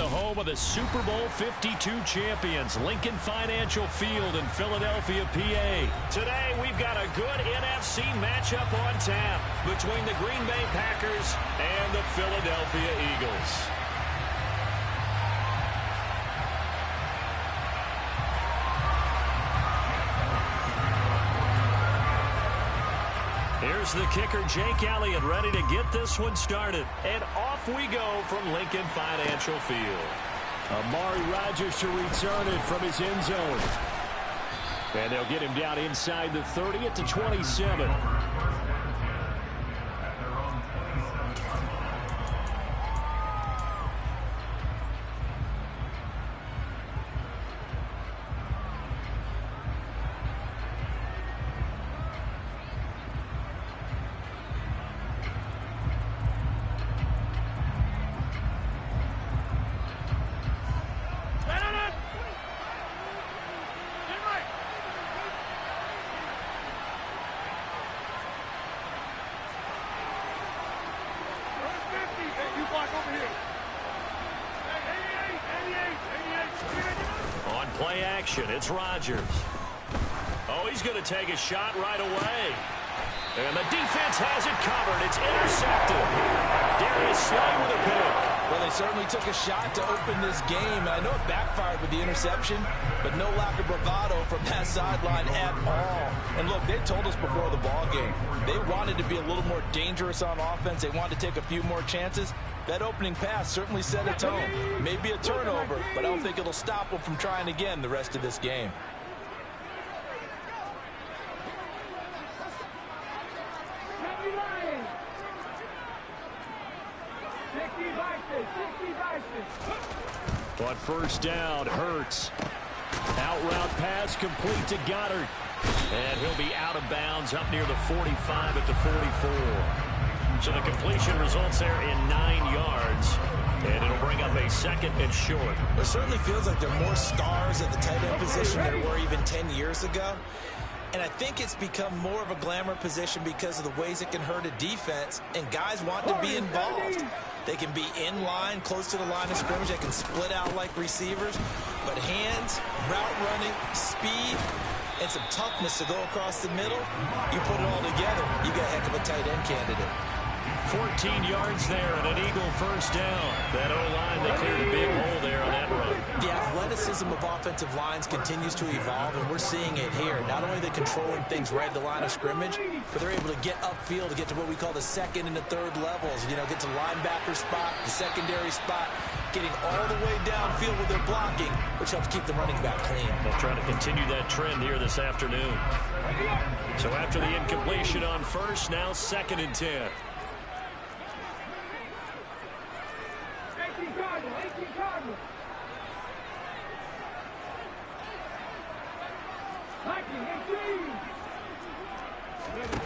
home of the Super Bowl 52 champions, Lincoln Financial Field in Philadelphia, PA. Today, we've got a good NFC matchup on tap between the Green Bay Packers and the Philadelphia Eagles. Here's the kicker, Jake Elliott, ready to get this one started. And off we go from Lincoln Financial Field. Amari Rodgers to return it from his end zone. And they'll get him down inside the 30 at the 27. Play action, it's Rodgers. Oh, he's going to take a shot right away. And the defense has it covered. It's intercepted. Darius Slay with a pick. Well, they certainly took a shot to open this game. And I know it backfired with the interception, but no lack of bravado from that sideline at all. And look, they told us before the ball game, they wanted to be a little more dangerous on offense. They wanted to take a few more chances. That opening pass certainly set a tone. Maybe a turnover, but I don't think it'll stop them from trying again the rest of this game. On first down, Hurts. Out route pass complete to Goddard. And he'll be out of bounds up near the 45 at the 44. So the completion results there in 9 yards. And it'll bring up a second and short. It certainly feels like there are more stars at the tight end position than there were even 10 years ago. And I think it's become more of a glamour position because of the ways it can hurt a defense. And guys want to be involved. They can be in line, close to the line of scrimmage. They can split out like receivers. But hands, route running, speed, and some toughness to go across the middle, you put it all together, you got a heck of a tight end candidate. 14 yards there and an Eagle first down. That O-line, they cleared a big hole there on that run. The athleticism of offensive lines continues to evolve, and we're seeing it here. Not only are they controlling things right at the line of scrimmage, but they're able to get upfield to get to what we call the second and the third levels. You know, get to linebacker spot, the secondary spot, getting all the way downfield with their blocking, which helps keep the running back clean. They'll try to continue that trend here this afternoon. So after the incompletion on first, now 2nd and 10.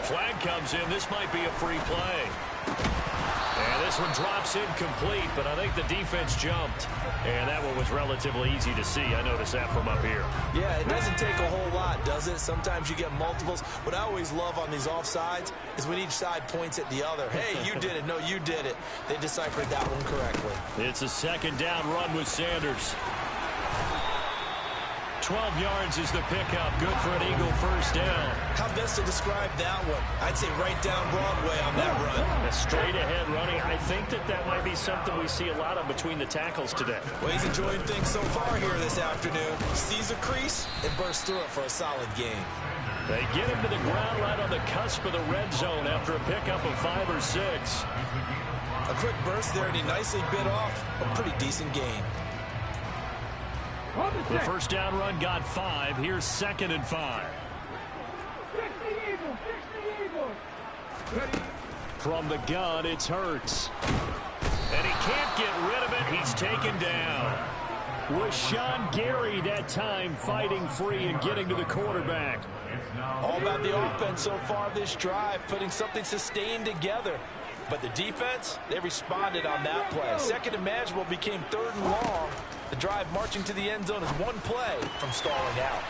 Flag comes in. This might be a free play. And this one drops incomplete, but I think the defense jumped. And that one was relatively easy to see. I noticed that from up here. Yeah, it doesn't take a whole lot, does it? Sometimes you get multiples. What I always love on these offsides is when each side points at the other. Hey, you did it. No, you did it. They deciphered that one correctly. It's a 2nd down run with Sanders. 12 yards is the pickup. Good for an Eagle first down. How best to describe that one? I'd say right down Broadway on that run. A straight ahead running. I think that might be something we see a lot of between the tackles today. Well, he's enjoying things so far here this afternoon. Sees a crease and bursts through it for a solid game. They get him to the ground right on the cusp of the red zone after a pickup of 5 or 6. A quick burst there, and he nicely bit off a pretty decent gain. The first down run got 5. Here's 2nd and 5. From the gun, it's Hurts. And he can't get rid of it. He's taken down. Rashawn Gary that time fighting free and getting to the quarterback. All about the offense so far this drive, putting something sustained together. But the defense, they responded on that play. 2nd and manageable became 3rd and long. The drive marching to the end zone is one play from stalling out.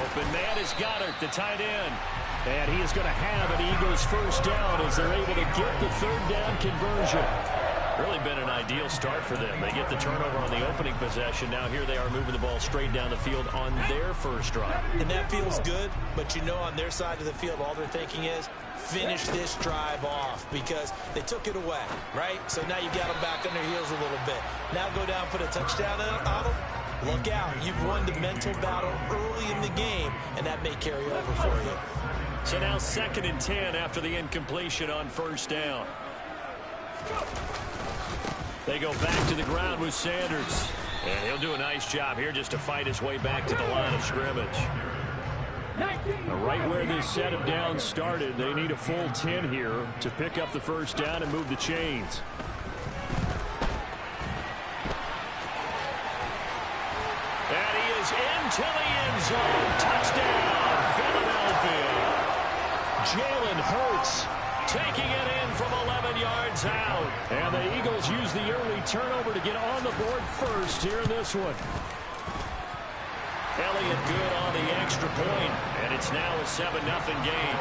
Open man is Goddard, the tight end. And he is going to have an Eagles first down as they're able to get the 3rd down conversion. Really been an ideal start for them. They get the turnover on the opening possession. Now here they are moving the ball straight down the field on their first drive. And that feels good, but you know on their side of the field, all they're thinking is, finish this drive off because they took it away, right? So now you got them back on their heels a little bit. Now go down, put a touchdown on them. Look out. You've won the mental battle early in the game, and that may carry over for you. So now 2nd and 10 after the incompletion on first down. They go back to the ground with Sanders. And he'll do a nice job here just to fight his way back to the line of scrimmage. Right where this set of downs started, they need a full 10 here to pick up the first down and move the chains. And he is into the end zone. Touchdown, Philadelphia. Jalen Hurts taking it in from 11 yards out. And the Eagles use the early turnover to get on the board first here in this one. Elliott good on the extra point, and it's now a 7-0 game.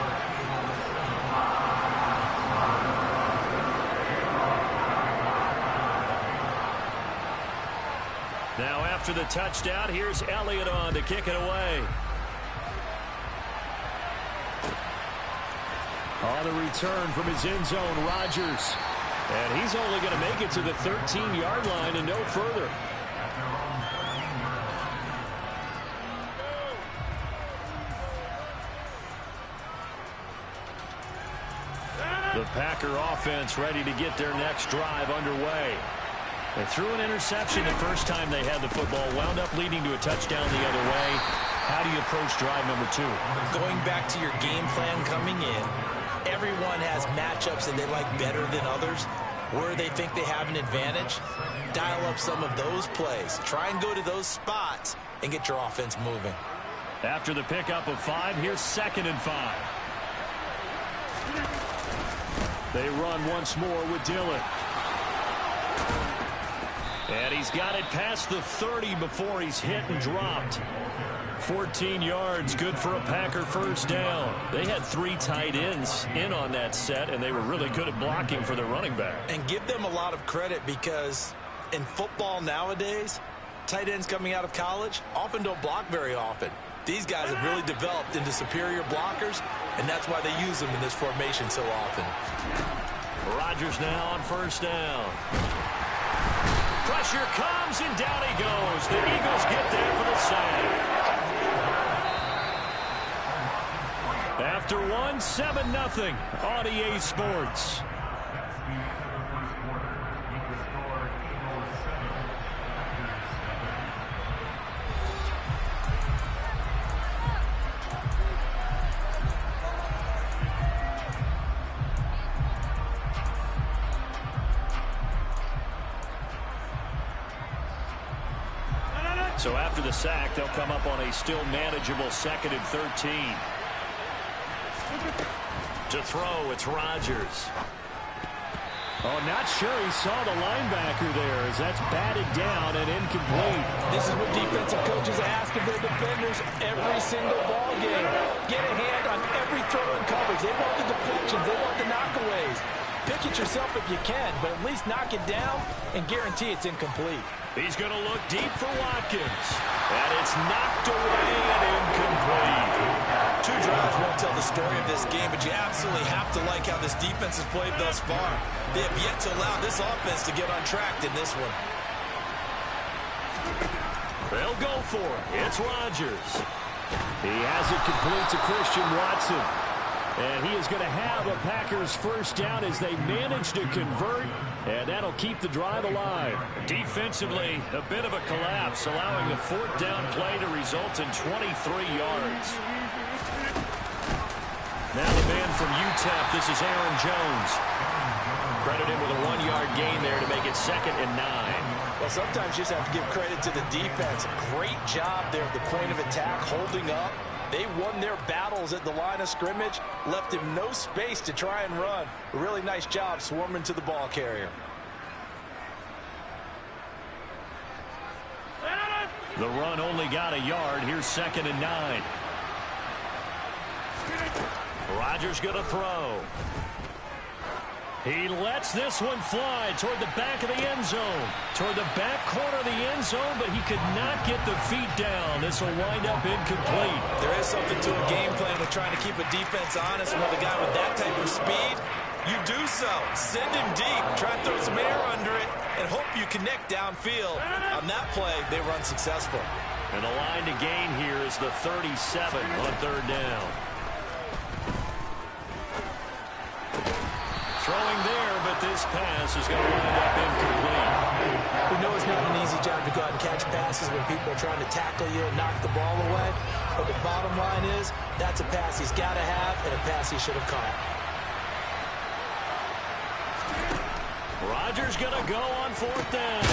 Now after the touchdown, here's Elliott on to kick it away. On the return from his end zone, Rodgers. And he's only going to make it to the 13-yard line and no further. The Packer offense ready to get their next drive underway. They threw an interception the first time they had the football, wound up leading to a touchdown the other way. How do you approach drive number 2? Going back to your game plan coming in, everyone has matchups that they like better than others. Where they think they have an advantage, dial up some of those plays. Try and go to those spots and get your offense moving. After the pickup of 5, here's 2nd and 5. They run once more with Dillon. And he's got it past the 30 before he's hit and dropped. 14 yards, good for a Packer first down. They had 3 tight ends in on that set, and they were really good at blocking for their running back. And give them a lot of credit because in football nowadays, tight ends coming out of college often don't block very often. These guys have really developed into superior blockers, and that's why they use them in this formation so often. Rodgers now on first down. Pressure comes, and down he goes. The Eagles get there for the sack. After 1, 7-0 on EA Sports. So after the sack, they'll come up on a still manageable 2nd and 13. To throw, it's Rodgers. Oh, not sure he saw the linebacker there as that's batted down and incomplete. This is what defensive coaches ask of their defenders every single ball game. Get a hand on every throw and coverage. They want the deflections. They want the knockaways. Pick it yourself if you can, but at least knock it down and guarantee it's incomplete. He's going to look deep for Watkins. And it's knocked away and incomplete. 2 drives won't tell the story of this game, but you absolutely have to like how this defense has played thus far. They have yet to allow this offense to get on track in this one. They'll go for it. It's Rodgers. He has it complete to Christian Watson. And he is going to have a Packers first down as they manage to convert, and that'll keep the drive alive. Defensively, a bit of a collapse, allowing the 4th down play to result in 23 yards. Now the man from UTEP, this is Aaron Jones. Credit him with a 1-yard gain there to make it 2nd and 9. Well, sometimes you just have to give credit to the defense. Great job there at the point of attack, holding up. They won their battles at the line of scrimmage, left him no space to try and run. A really nice job swarming to the ball carrier. The run only got a yard. Here's 2nd and 9. Rodgers going to throw. He lets this one fly toward the back of the end zone. Toward the back corner of the end zone, but he could not get the feet down. This will wind up incomplete. There is something to a game plan with trying to keep a defense honest. And with a guy with that type of speed, you do so. Send him deep. Try and throw some air under it and hope you connect downfield. On that play, they were unsuccessful. And the line to gain here is the 37 on third down. Throwing there, but this pass is going to wind up incomplete. We know it's not an easy job to go out and catch passes when people are trying to tackle you and knock the ball away. But the bottom line is, that's a pass he's got to have and a pass he should have caught. Rodgers going to go on fourth down.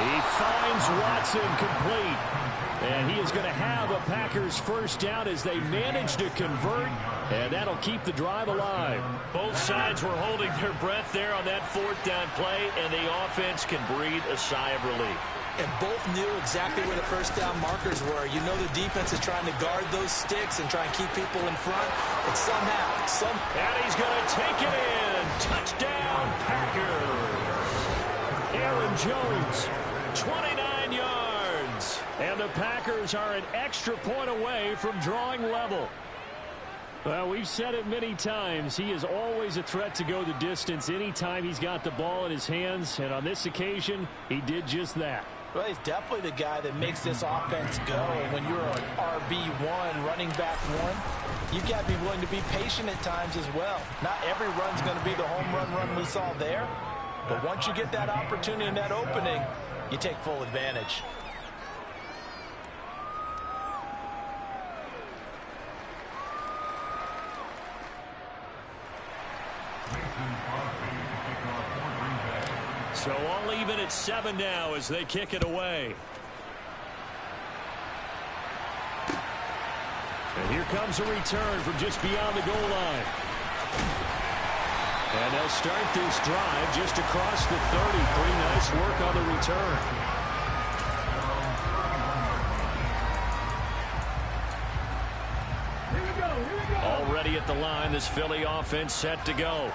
He finds Watson complete. And he is going to have a Packers first down as they manage to convert. And that'll keep the drive alive. Both sides were holding their breath there on that fourth down play. And the offense can breathe a sigh of relief. And both knew exactly where the first down markers were. You know the defense is trying to guard those sticks and try and keep people in front. But somehow, and he's going to take it in. Touchdown, Packers. Aaron Jones, 29 yards. And the Packers are an extra point away from drawing level. Well, we've said it many times. He is always a threat to go the distance anytime he's got the ball in his hands. And on this occasion, he did just that. Well, he's definitely the guy that makes this offense go. And when you're an RB1, running back one, you've got to be willing to be patient at times as well. Not every run's going to be the home run we saw there. But once you get that opportunity and that opening, you take full advantage. So all even at 7 now as they kick it away. And here comes a return from just beyond the goal line. And they'll start this drive just across the 30. Pretty nice work on the return. Already at the line, this Philly offense set to go.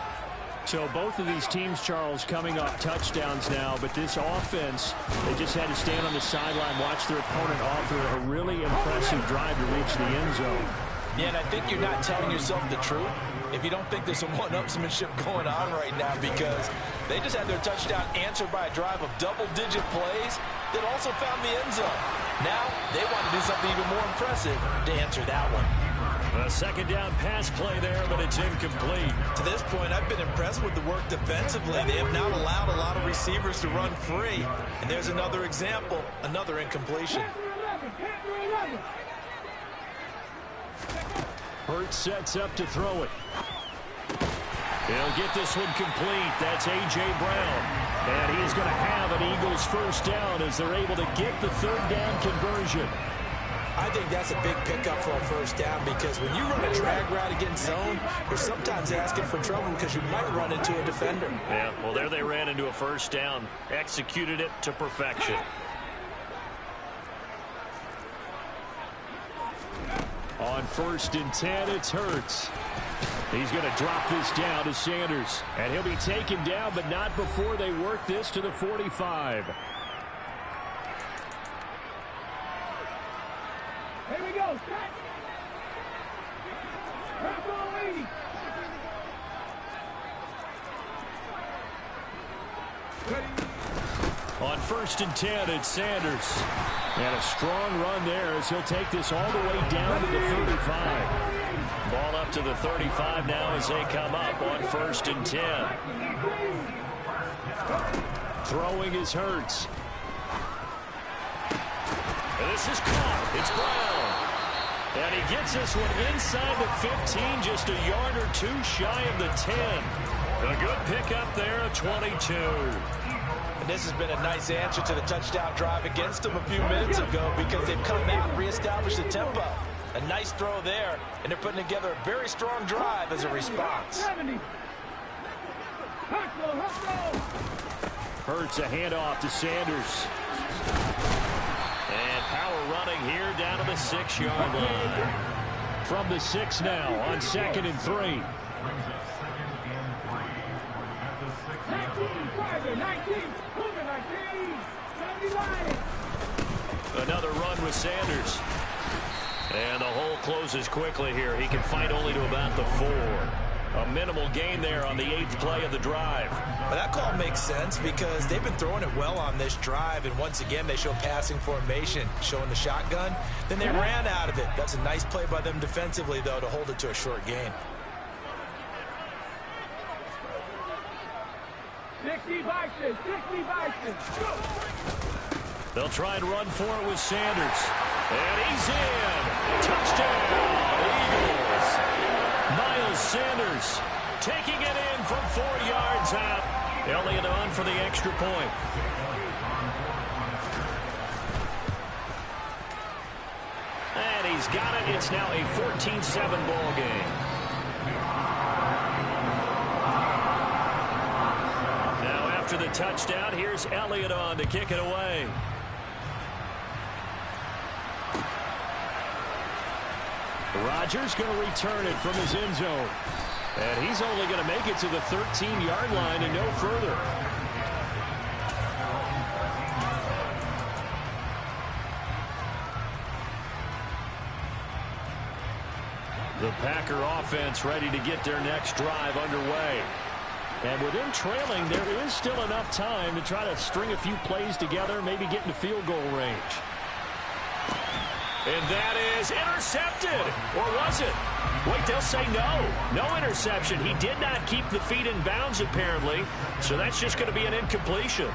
So both of these teams, Charles, coming off touchdowns now, but this offense, they just had to stand on the sideline, watch their opponent offer a really impressive drive to reach the end zone. Yeah, and I think you're not telling yourself the truth if you don't think there's some one-upsmanship going on right now, because they just had their touchdown answered by a drive of double-digit plays that also found the end zone. Now they want to do something even more impressive to answer that one. A second down pass play there, but it's incomplete. To this point, I've been impressed with the work defensively. They have not allowed a lot of receivers to run free. And there's another example, another incompletion. Hurts sets up to throw it. He'll get this one complete. That's A.J. Brown. And he's going to have an Eagles first down as they're able to get the third down conversion. I think that's a big pickup for a first down, because when you run a drag route against zone, you're sometimes asking for trouble because you might run into a defender. Yeah, well, there they ran into a first down. Executed it to perfection. On 1st and 10, it's Hurts. He's going to drop this down to Sanders. And he'll be taken down, but not before they work this to the 45. Here we go. On 1st and 10, it's Sanders. And a strong run there as he'll take this all the way down to the 35. Ball up to the 35 now as they come up on 1st and 10. Throwing is Hurts. And this is caught. It's Brown. And he gets this one inside the 15, just a yard or two shy of the 10. A good pickup there, a 22. And this has been a nice answer to the touchdown drive against them a few minutes ago, because they've come out and reestablished the tempo. A nice throw there, and they're putting together a very strong drive as a response. Hurts a handoff to Sanders. And power running here down to the 6-yard line. From the 6 now on 2nd and 3. Another run with Sanders. And the hole closes quickly here. He can fight only to about the 4. A minimal gain there on the 8th play of the drive. Well, that call makes sense because they've been throwing it well on this drive, and once again they show passing formation, showing the shotgun. Then they ran out of it. That's a nice play by them defensively, though, to hold it to a short gain. 60 Vikings, 60 Vikings, go! They'll try and run for it with Sanders. And he's in. Touchdown, Eagles. Miles Sanders taking it in from 4 yards out. Elliott on for the extra point. And he's got it. It's now a 14-7 ball game. Now after the touchdown, here's Elliott on to kick it away. Rodgers going to return it from his end zone. And he's only going to make it to the 13-yard line and no further. The Packer offense ready to get their next drive underway. And with them trailing, there is still enough time to try to string a few plays together, maybe get into field goal range. And that is intercepted. Or was it? Wait, they'll say no. No interception. He did not keep the feet in bounds, apparently. So that's just going to be an incompletion.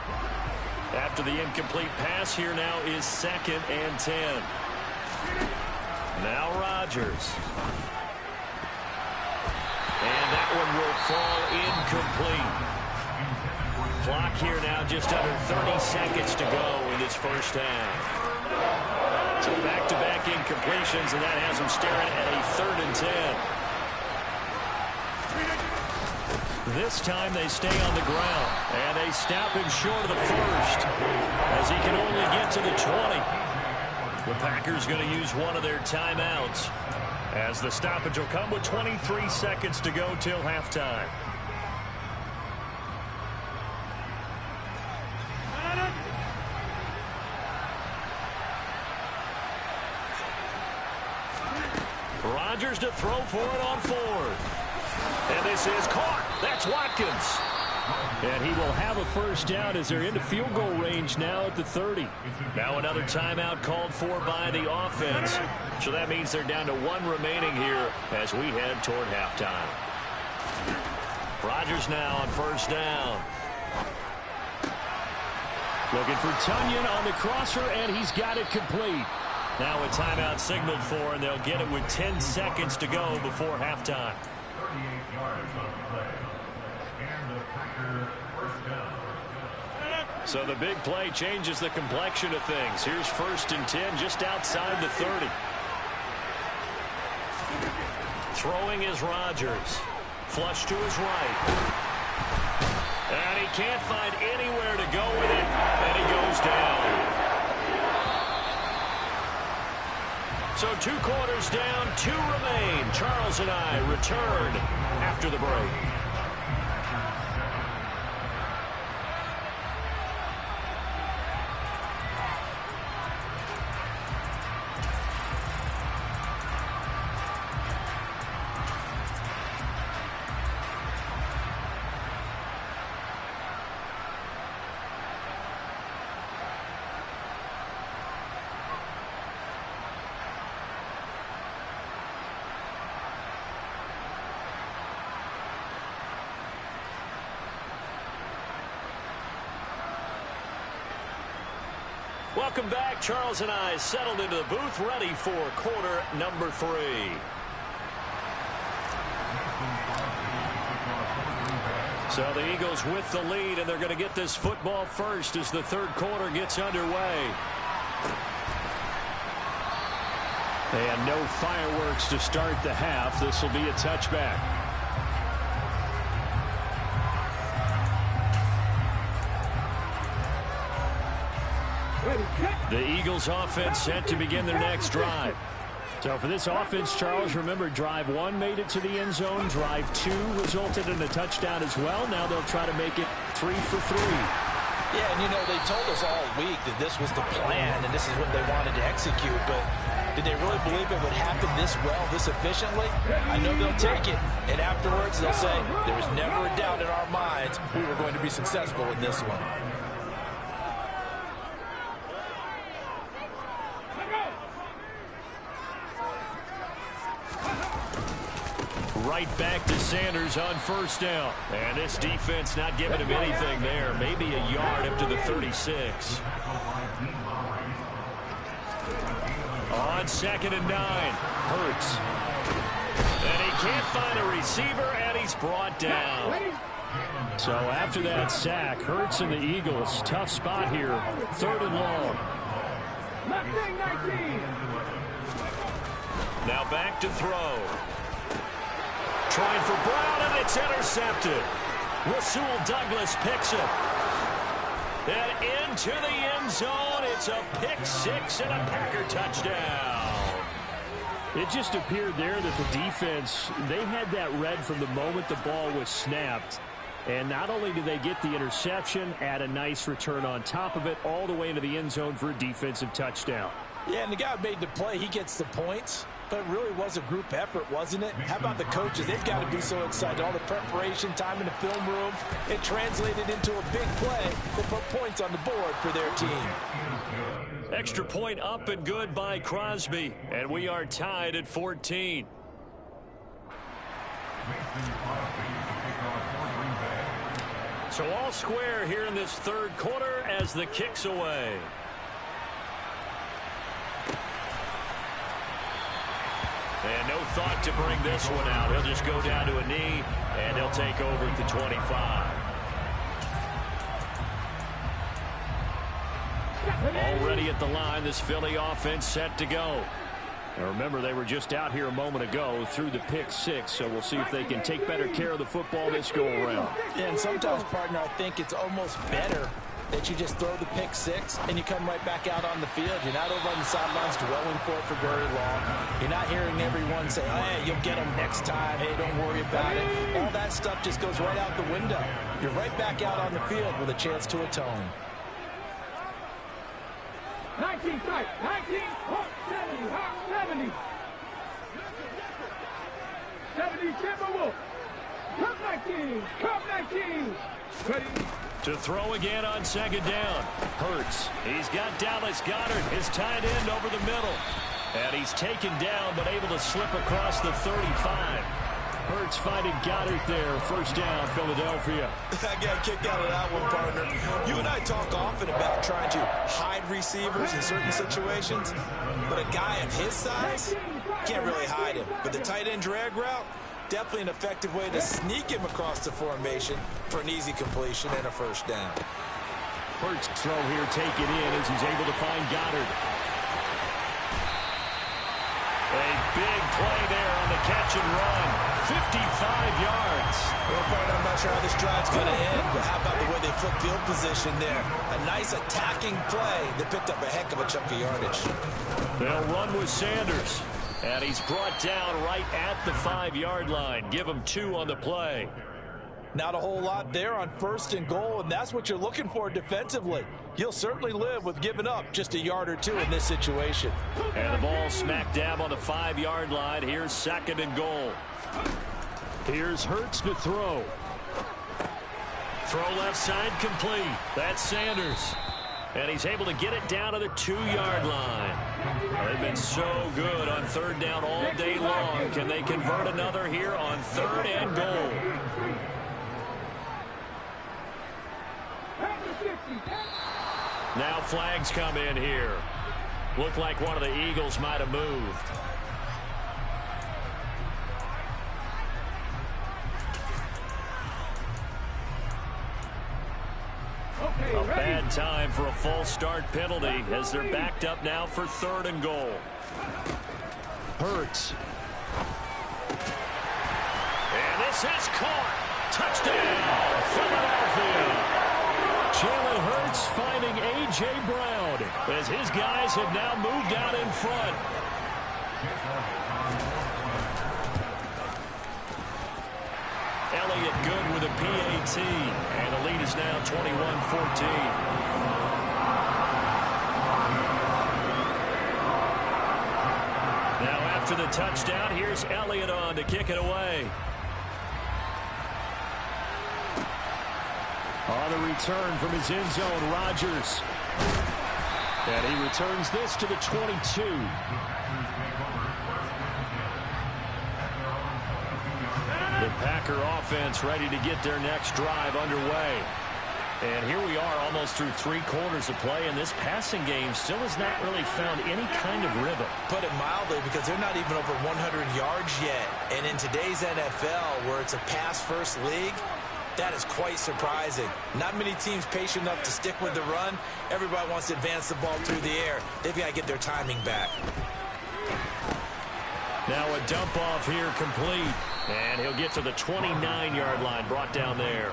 After the incomplete pass, here now is 2nd and 10. Now Rodgers. And that one will fall incomplete. Clock here now just under 30 seconds to go in this first half. So back-to-back incompletions, and that has him staring at a 3rd and 10. This time they stay on the ground, and they stop him short of the 1st as he can only get to the 20. The Packers going to use one of their timeouts as the stoppage will come with 23 seconds to go till halftime. Rodgers to throw for it on 4th. And this is caught. That's Watkins. And he will have a first down as they're into field goal range now at the 30. Now another timeout called for by the offense. So that means they're down to 1 remaining here as we head toward halftime. Rodgers now on first down. Looking for Tunyon on the crosser, and he's got it complete. Now a timeout signaled for, and they'll get it with 10 seconds to go before halftime. 38 yards on the play. And the Packer first down. So the big play changes the complexion of things. Here's 1st and 10 just outside the 30. Throwing is Rodgers. Flush to his right. And he can't find anywhere to go with it, and he goes down. So 2 quarters down, 2 remain. Charles and I return after the break. Welcome back. Charles and I settled into the booth, ready for quarter number 3. So the Eagles with the lead, and they're going to get this football first as the 3rd quarter gets underway. And no fireworks to start the half. This will be a touchback. The Eagles offense set to begin their next drive. So for this offense, Charles, remember drive 1 made it to the end zone. Drive 2 resulted in a touchdown as well. Now they'll try to make it 3 for 3. Yeah, and they told us all week that this was the plan and this is what they wanted to execute, but did they really believe it would happen this well, this efficiently? I know they'll take it, and afterwards they'll say, there was never a doubt in our minds we were going to be successful in this one. Right back to Sanders on first down. And this defense not giving him anything there. Maybe a yard up to the 36. On 2nd and 9. Hurts. And he can't find a receiver, and he's brought down. So after that sack, Hurts and the Eagles, tough spot here. 3rd and long. Now back to throw. Trying for Brown, and it's intercepted. Rasul Douglas picks it. And into the end zone. It's a pick 6 and a Packer touchdown. It just appeared there that the defense, they had that read from the moment the ball was snapped. And not only did they get the interception, add a nice return on top of it, all the way into the end zone for a defensive touchdown. Yeah, and the guy who made the play, he gets the points. But it really was a group effort, wasn't it? How about the coaches? They've got to be so excited. All the preparation time in the film room, it translated into a big play that put points on the board for their team. Extra point up and good by Crosby. And we are tied at 14. So all square here in this 3rd quarter as the kick's away. And no thought to bring this one out. He'll just go down to a knee, and he'll take over at the 25. Already at the line, this Philly offense set to go. Now remember, they were just out here a moment ago through the pick 6, so we'll see if they can take better care of the football this go-around. Yeah, and sometimes, partner, I think it's almost better that you just throw the pick 6 and you come right back out on the field. You're not over on the sidelines dwelling for it for very long. You're not hearing everyone say, oh, hey, you'll get them next time. Hey, don't worry about it. All that stuff just goes right out the window. You're right back out on the field with a chance to atone. 19 strike, 19, 70, 70 Timberwolves. Cup 19, Cup 19. Ready? To throw again on 2nd down. Hurts. He's got Dallas Goedert, his tight end, over the middle. And he's taken down, but able to slip across the 35. Hurts finding Goedert there. First down, Philadelphia. I got a kick out of that one, partner. You and I talk often about trying to hide receivers in certain situations, but a guy of his size can't really hide him. But the tight end drag route, definitely an effective way to sneak him across the formation for an easy completion and a first down. Hurts throw here taken in as he's able to find Goedert. A big play there on the catch and run. 55 yards. Well, partner, I'm not sure how this drive's going to end, but how about the way they flip field position there? A nice attacking play that picked up a heck of a chunk of yardage. They'll run with Sanders. And he's brought down right at the 5-yard line. Give him 2 on the play. Not a whole lot there on 1st and goal, and that's what you're looking for defensively. You'll certainly live with giving up just a yard or 2 in this situation. And the ball smack dab on the 5-yard line. Here's 2nd and goal. Here's Hurts to throw. Throw left side complete. That's Sanders. And he's able to get it down to the 2-yard line. They've been so good on 3rd down all day long. Can they convert another here on 3rd and goal? Now flags come in here. Looked like one of the Eagles might have moved. A bad time for a false start penalty as they're backed up now for 3rd and goal. Hurts. And this is caught. Touchdown, Philadelphia. Jalen Hurts finding A.J. Brown as his guys have now moved out in front. Elliott good with a PAT. And the lead is now 21-14. Now after the touchdown, here's Elliott on to kick it away. On the return from his end zone, Rodgers. And he returns this to the 22. The Packer offense ready to get their next drive underway. And here we are almost through 3 quarters of play, and this passing game still has not really found any kind of rhythm. Put it mildly, because they're not even over 100 yards yet. And in today's NFL, where it's a pass-first league, that is quite surprising. Not many teams patient enough to stick with the run. Everybody wants to advance the ball through the air. They've got to get their timing back. Now a dump off here complete. And he'll get to the 29-yard line, brought down there.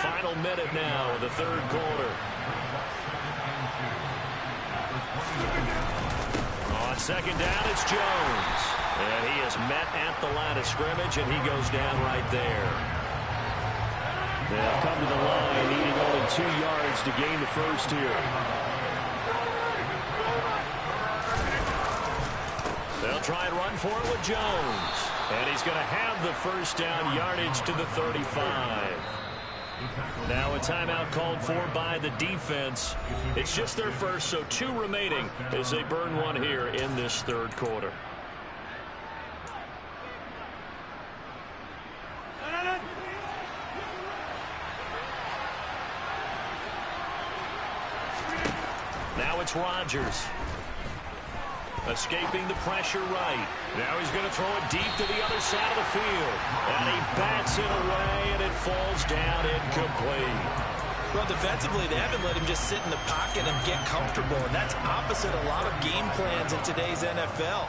Final minute now of the third quarter. On second down, it's Jones. And he is met at the line of scrimmage, and he goes down right there. They'll come to the line, needing only 2 yards to gain the first here. They'll try and run for it with Jones. And he's going to have the first down, yardage to the 35. Now a timeout called for by the defense. It's just their first, so 2 remaining as they burn one here in this third quarter. Now it's Rodgers. Escaping the pressure right. Now he's going to throw it deep to the other side of the field. And he bats it away, and it falls down incomplete. Well, defensively, they haven't let him just sit in the pocket and get comfortable. And that's opposite a lot of game plans in today's NFL.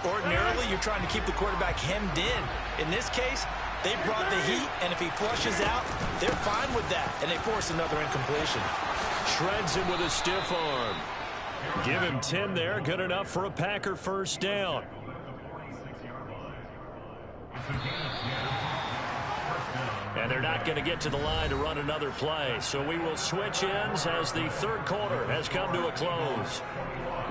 Ordinarily, you're trying to keep the quarterback hemmed in. In this case, they brought the heat, and if he flushes out, they're fine with that. And they force another incompletion. Shreds him with a stiff arm. Give him 10 there. Good enough for a Packer first down. And they're not going to get to the line to run another play. So we will switch ends as the third quarter has come to a close.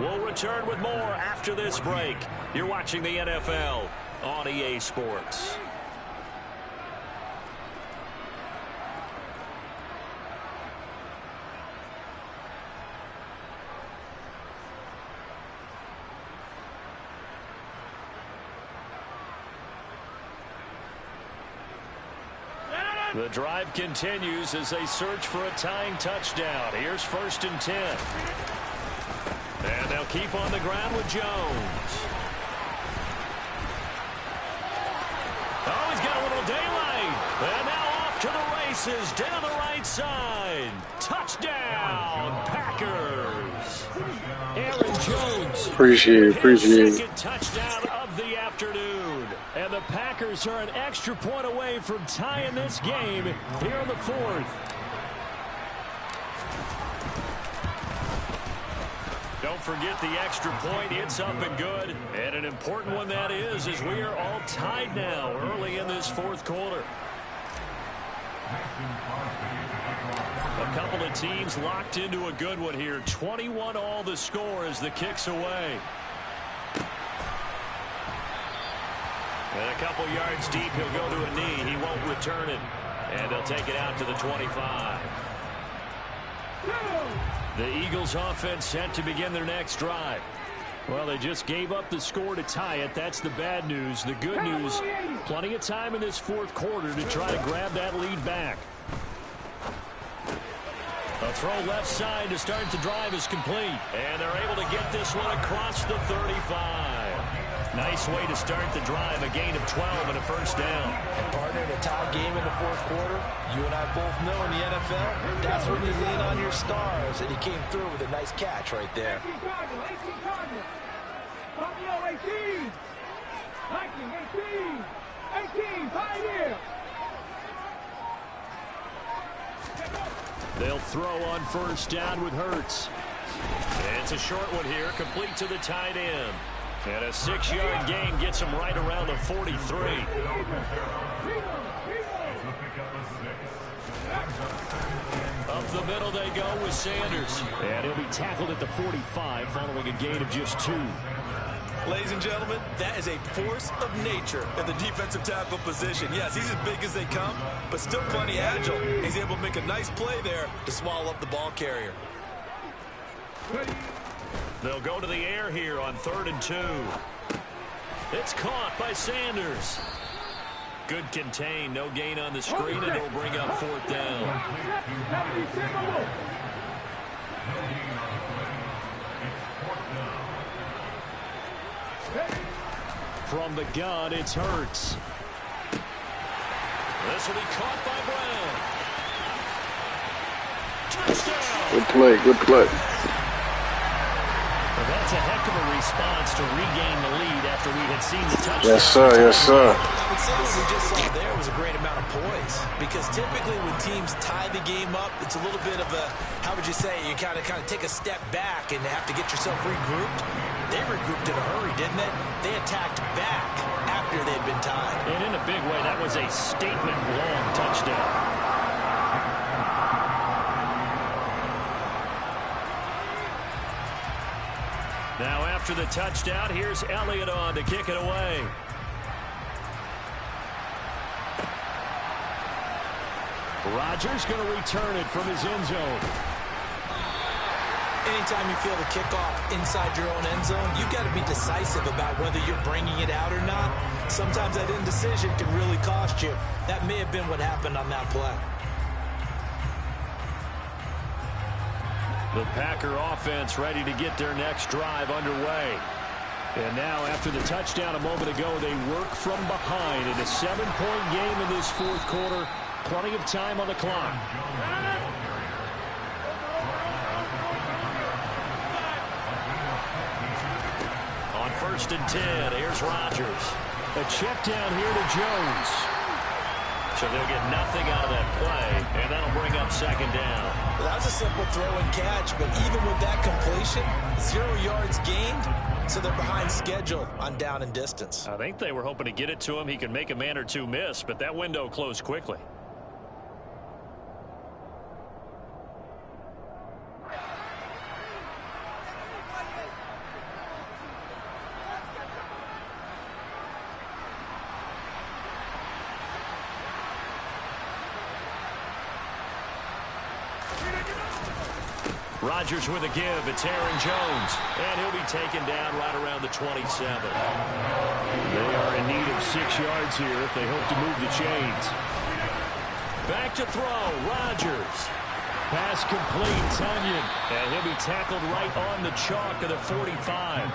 We'll return with more after this break. You're watching the NFL on EA Sports. The drive continues as they search for a tying touchdown. Here's 1st and 10. And they'll keep on the ground with Jones. Oh, he's got a little daylight. And now off to the races down the right side. Touchdown, Packers. Aaron Jones. Appreciate it. Second touchdown of the afternoon. And the Packers are an extra point away from tying this game here in the 4th. Don't forget the extra point. It's up and good. And an important one that is, as we are all tied now early in this 4th quarter. A couple of teams locked into a good one here. 21 all the score as the kick's away. And a couple yards deep, he'll go to a knee. He won't return it. And they'll take it out to the 25. The Eagles offense set to begin their next drive. Well, they just gave up the score to tie it. That's the bad news. The good news, plenty of time in this 4th quarter to try to grab that lead back. A throw left side to start the drive is complete. And they're able to get this one across the 35. Nice way to start the drive, a gain of 12 and a first down. And partner, in a tie game in the 4th quarter, you and I both know in the NFL, that's when you lean on your stars. And he came through with a nice catch right there. 18 Cardinals. 18. 18, Pioneer. They'll throw on first down with Hurts. And it's a short one here, complete to the tight end. And a 6-yard gain gets him right around the 43. Up the middle they go with Sanders. And he'll be tackled at the 45 following a gain of just 2. Ladies and gentlemen, that is a force of nature at the defensive tackle position. Yes, he's as big as they come, but still plenty agile. He's able to make a nice play there to swallow up the ball carrier. They'll go to the air here on 3rd and 2. It's caught by Sanders. Good contain, no gain on the screen, and it'll bring up 4th down. From the gun, it's Hurts. This will be caught by Brown. Touchdown! Good play, good play. Well, that's a heck of a response to regain the lead after we had seen the touchdown. Yes, sir, yes, sir. I would say what we just saw there was a great amount of poise, because typically when teams tie the game up, it's a little bit of a, how would you say, you kind of take a step back and have to get yourself regrouped. They regrouped in a hurry, didn't they? They attacked back after they'd been tied. And in a big way, that was a statement-long touchdown. Now after the touchdown, here's Elliott on to kick it away. Rodgers going to return it from his end zone. Anytime you feel the kickoff inside your own end zone, you've got to be decisive about whether you're bringing it out or not. Sometimes that indecision can really cost you. That may have been what happened on that play. The Packer offense ready to get their next drive underway. And now after the touchdown a moment ago, they work from behind in a 7-point game in this 4th quarter. Plenty of time on the clock. On 1st and 10, here's Rodgers. A check down here to Jones. So they'll get nothing out of that play, and that'll bring up 2nd down. Well, that was a simple throw and catch, but even with that completion, 0 yards gained, so they're behind schedule on down and distance. I think they were hoping to get it to him. He could make a man or two miss, but that window closed quickly. Rodgers with a give. It's Aaron Jones. And he'll be taken down right around the 27. They are in need of 6 yards here if they hope to move the chains. Back to throw. Rodgers. Pass complete. Tonyan. And he'll be tackled right on the chalk of the 45.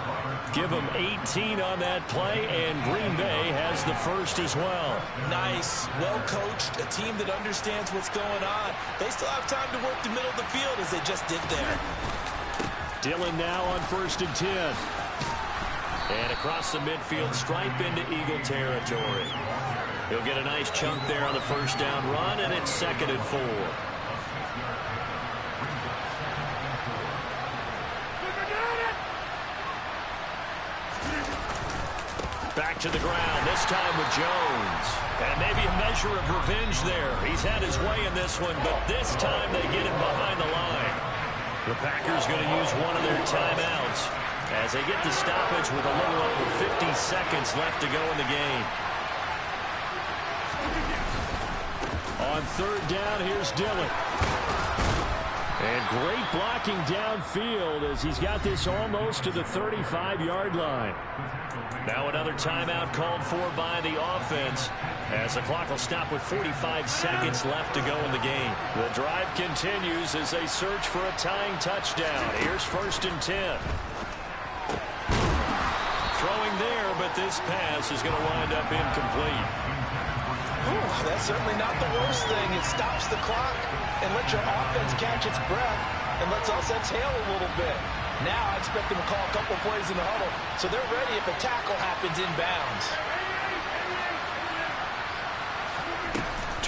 Give him 18 on that play, and Green Bay has the first as well. Nice. Well coached. A team that understands what's going on. They still have time to work the middle of the field as they just did there. Dillon now on 1st and 10. And across the midfield, stripe into Eagle territory. He'll get a nice chunk there on the 1st down run, and it's 2nd and 4. Back to the ground, this time with Jones. And maybe a measure of revenge there. He's had his way in this one, but this time they get him behind the line. The Packers going to use one of their timeouts as they get the stoppage with a little over 50 seconds left to go in the game. On 3rd down, here's Dillon. And great blocking downfield as he's got this almost to the 35-yard line. Now another timeout called for by the offense as the clock will stop with 45 seconds left to go in the game. The drive continues as they search for a tying touchdown. Here's 1st and 10. Throwing there, but this pass is going to wind up incomplete. Ooh, that's certainly not the worst thing. It stops the clock and lets your offense catch its breath and lets us exhale a little bit. Now I expect them to call a couple plays in the huddle, so they're ready if a tackle happens inbounds.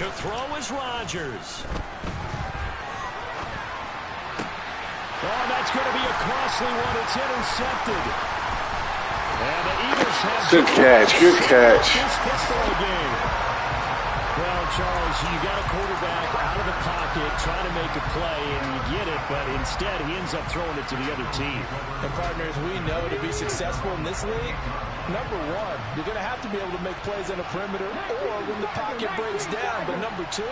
To throw is Rodgers. Oh, that's going to be a costly one. It's intercepted. And the Eagles have good catch, good catch. This football game. Well, Charles, you got a quarterback out of the pocket trying to make a play, and you get it, but instead he ends up throwing it to the other team. And partners, we know to be successful in this league, number one, you're going to have to be able to make plays on the perimeter or when the pocket breaks down. But number two,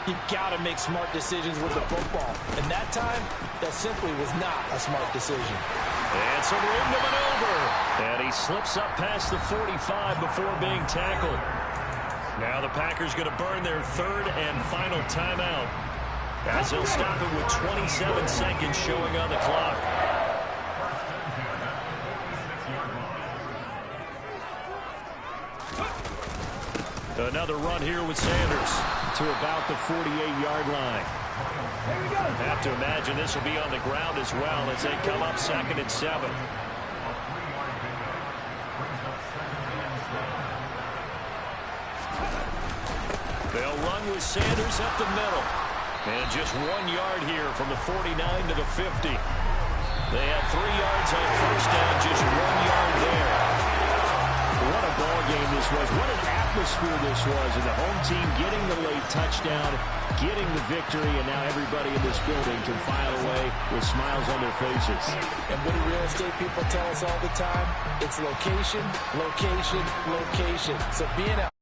you've got to make smart decisions with the football. And that time, that simply was not a smart decision. And some room to maneuver. And he slips up past the 45 before being tackled. Now the Packers going to burn their third and final timeout, as they'll stop it with 27 seconds showing on the clock. Another run here with Sanders to about the 48-yard line. I have to imagine this will be on the ground as well as they come up 2nd and 7. They'll run with Sanders up the middle. And just 1 yard here from the 49 to the 50. They had 3 yards on first down, just 1 yard there. What a ball game this was. What an atmosphere this was. And the home team getting the late touchdown, getting the victory, and now everybody in this building can file away with smiles on their faces. And what do real estate people tell us all the time? It's location, location, location. So being out